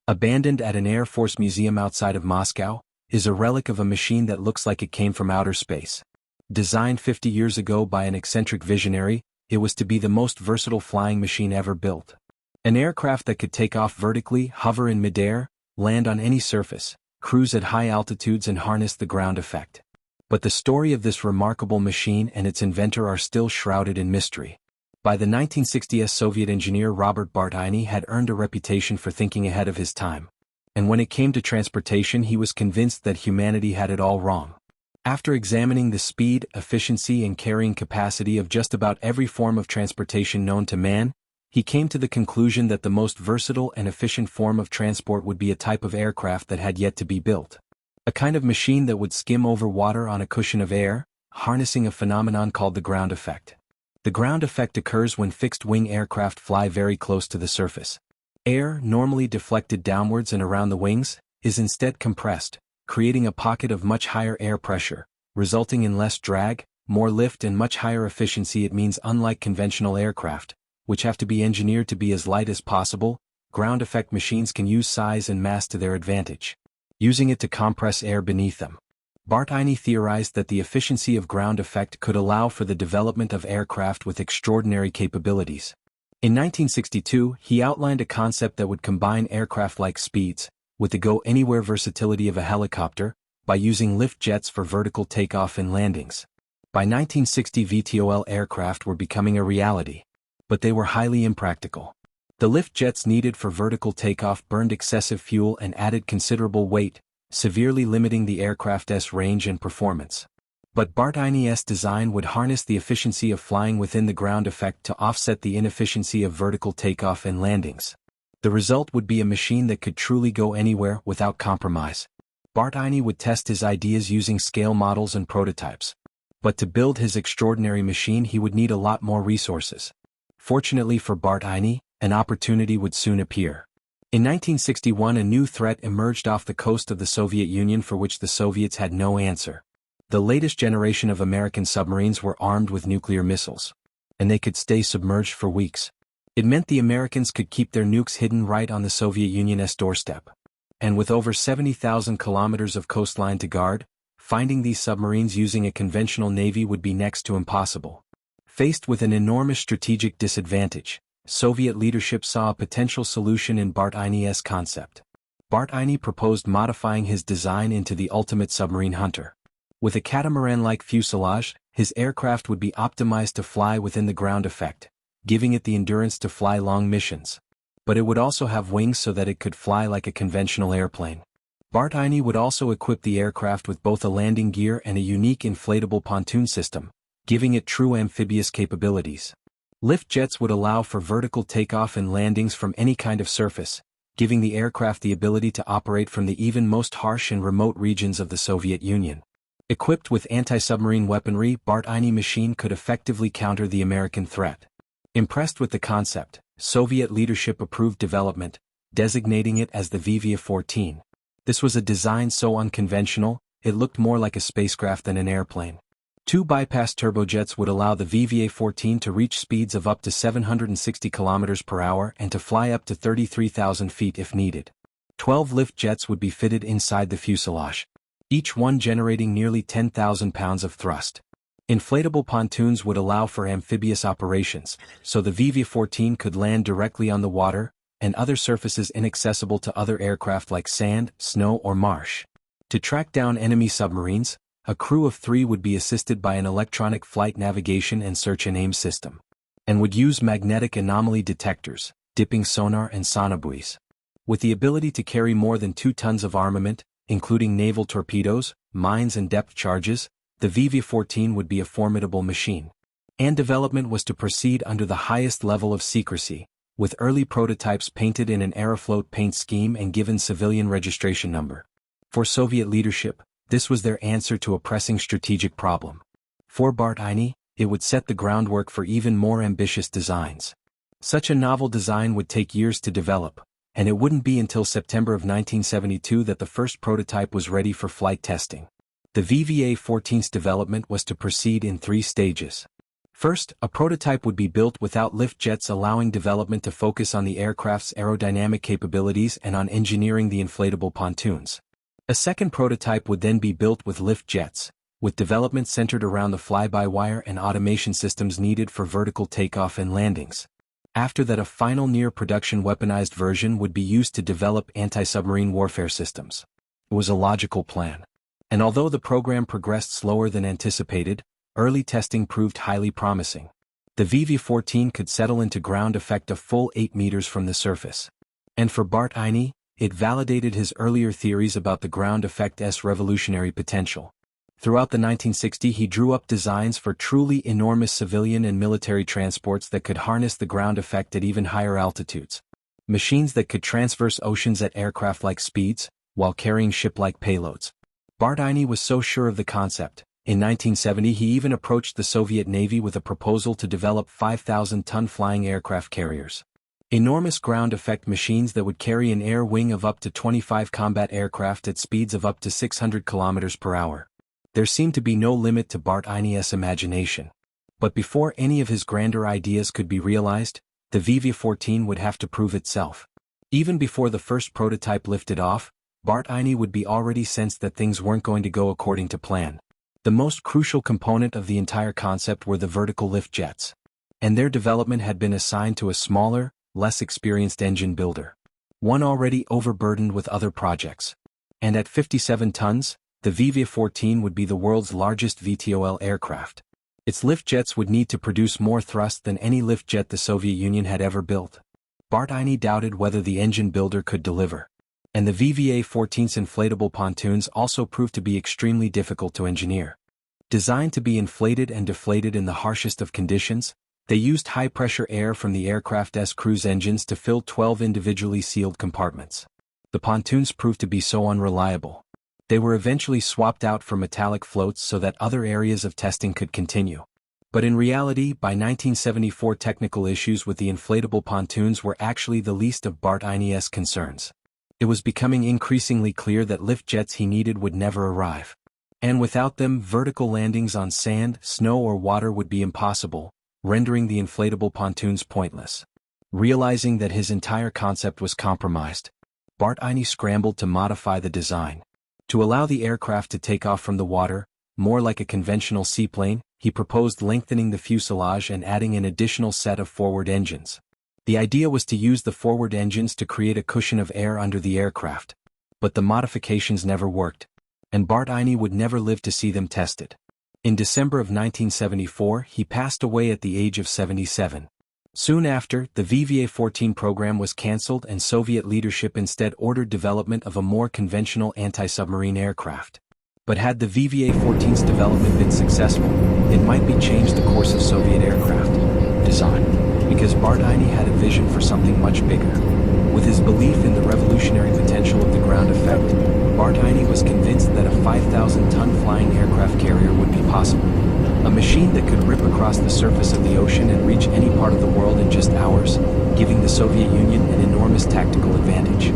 Abandoned at an Air Force museum outside of Moscow, is a relic of a machine that looks like it came from outer space. Designed 50 years ago by an eccentric visionary, it was to be the most versatile flying machine ever built. An aircraft that could take off vertically, hover in midair, land on any surface, cruise at high altitudes and harness the ground effect. But the story of this remarkable machine and its inventor are still shrouded in mystery. By the 1960s, Soviet engineer Robert Bartini had earned a reputation for thinking ahead of his time. And when it came to transportation, he was convinced that humanity had it all wrong. After examining the speed, efficiency and carrying capacity of just about every form of transportation known to man, he came to the conclusion that the most versatile and efficient form of transport would be a type of aircraft that had yet to be built. A kind of machine that would skim over water on a cushion of air, harnessing a phenomenon called the ground effect. The ground effect occurs when fixed-wing aircraft fly very close to the surface. Air, normally deflected downwards and around the wings, is instead compressed, creating a pocket of much higher air pressure, resulting in less drag, more lift and much higher efficiency. It means unlike conventional aircraft, which have to be engineered to be as light as possible, ground effect machines can use size and mass to their advantage, using it to compress air beneath them. Bartini theorized that the efficiency of ground effect could allow for the development of aircraft with extraordinary capabilities. In 1962, he outlined a concept that would combine aircraft-like speeds, with the go-anywhere versatility of a helicopter, by using lift jets for vertical takeoff and landings. By 1960, VTOL aircraft were becoming a reality. But they were highly impractical. The lift jets needed for vertical takeoff burned excessive fuel and added considerable weight, severely limiting the aircraft's range and performance. But Bartini's design would harness the efficiency of flying within the ground effect to offset the inefficiency of vertical takeoff and landings. The result would be a machine that could truly go anywhere without compromise. Bartini would test his ideas using scale models and prototypes. But to build his extraordinary machine, he would need a lot more resources. Fortunately for Bartini, an opportunity would soon appear. In 1961, a new threat emerged off the coast of the Soviet Union for which the Soviets had no answer. The latest generation of American submarines were armed with nuclear missiles. And they could stay submerged for weeks. It meant the Americans could keep their nukes hidden right on the Soviet Union's doorstep. And with over 70,000 kilometers of coastline to guard, finding these submarines using a conventional navy would be next to impossible. Faced with an enormous strategic disadvantage, Soviet leadership saw a potential solution in Bartini's concept. Bartini proposed modifying his design into the ultimate submarine hunter. With a catamaran-like fuselage, his aircraft would be optimized to fly within the ground effect, giving it the endurance to fly long missions. But it would also have wings so that it could fly like a conventional airplane. Bartini would also equip the aircraft with both a landing gear and a unique inflatable pontoon system, giving it true amphibious capabilities. Lift jets would allow for vertical takeoff and landings from any kind of surface, giving the aircraft the ability to operate from the even most harsh and remote regions of the Soviet Union. Equipped with anti-submarine weaponry, Bartini machine could effectively counter the American threat. Impressed with the concept, Soviet leadership approved development, designating it as the VVA-14. This was a design so unconventional, it looked more like a spacecraft than an airplane. Two bypass turbojets would allow the VVA-14 to reach speeds of up to 760 km per hour and to fly up to 33,000 feet if needed. 12 lift jets would be fitted inside the fuselage, each one generating nearly 10,000 pounds of thrust. Inflatable pontoons would allow for amphibious operations, so the VVA-14 could land directly on the water and other surfaces inaccessible to other aircraft like sand, snow or marsh. To track down enemy submarines, a crew of 3 would be assisted by an electronic flight navigation and search and aim system, and would use magnetic anomaly detectors, dipping sonar and sonobuoys. With the ability to carry more than 2 tons of armament, including naval torpedoes, mines and depth charges, the VV-14 would be a formidable machine. And development was to proceed under the highest level of secrecy, with early prototypes painted in an Aeroflot paint scheme and given civilian registration number. For Soviet leadership, this was their answer to a pressing strategic problem. For Bartini, it would set the groundwork for even more ambitious designs. Such a novel design would take years to develop, and it wouldn't be until September of 1972 that the first prototype was ready for flight testing. The VVA-14's development was to proceed in 3 stages. First, a prototype would be built without lift jets, allowing development to focus on the aircraft's aerodynamic capabilities and on engineering the inflatable pontoons. A second prototype would then be built with lift jets, with development centered around the fly-by-wire and automation systems needed for vertical takeoff and landings. After that, a final near-production weaponized version would be used to develop anti-submarine warfare systems. It was a logical plan. And although the program progressed slower than anticipated, early testing proved highly promising. The VV-14 could settle into ground effect a full 8 meters from the surface. And for Bartini, it validated his earlier theories about the ground effect's revolutionary potential. Throughout the 1960s, he drew up designs for truly enormous civilian and military transports that could harness the ground effect at even higher altitudes. Machines that could traverse oceans at aircraft-like speeds, while carrying ship-like payloads. Bartini was so sure of the concept. In 1970, he even approached the Soviet Navy with a proposal to develop 5,000-ton flying aircraft carriers. Enormous ground effect machines that would carry an air wing of up to 25 combat aircraft at speeds of up to 600 kilometers per hour. There seemed to be no limit to Bartini's imagination. But before any of his grander ideas could be realized, the VV-14 would have to prove itself. Even before the first prototype lifted off, Bartini would be already sensed that things weren't going to go according to plan. The most crucial component of the entire concept were the vertical lift jets. And their development had been assigned to a smaller, less experienced engine builder. One already overburdened with other projects. And at 57 tons, the VV-14 would be the world's largest VTOL aircraft. Its lift jets would need to produce more thrust than any lift jet the Soviet Union had ever built. Bartini doubted whether the engine builder could deliver. And the VV-14's inflatable pontoons also proved to be extremely difficult to engineer. Designed to be inflated and deflated in the harshest of conditions, they used high-pressure air from the aircraft's cruise engines to fill 12 individually sealed compartments. The pontoons proved to be so unreliable. They were eventually swapped out for metallic floats so that other areas of testing could continue. But in reality, by 1974, technical issues with the inflatable pontoons were actually the least of Bartini's concerns. It was becoming increasingly clear that lift jets he needed would never arrive. And without them, vertical landings on sand, snow or water would be impossible, rendering the inflatable pontoons pointless. Realizing that his entire concept was compromised, Bartini scrambled to modify the design. To allow the aircraft to take off from the water, more like a conventional seaplane, he proposed lengthening the fuselage and adding an additional set of forward engines. The idea was to use the forward engines to create a cushion of air under the aircraft. But the modifications never worked, and Bartini would never live to see them tested. In December of 1974, he passed away at the age of 77. Soon after, the VV-14 program was cancelled and Soviet leadership instead ordered development of a more conventional anti-submarine aircraft. But had the VV-14's development been successful, it might be changed the course of Soviet aircraft design, because Bartini had a vision for something much bigger. With his belief in the revolutionary potential of the ground effect, Bartini was convinced that a 5,000-ton flying aircraft carrier would be possible. A machine that could rip across the surface of the ocean and reach any part of the world in just hours, giving the Soviet Union an enormous tactical advantage.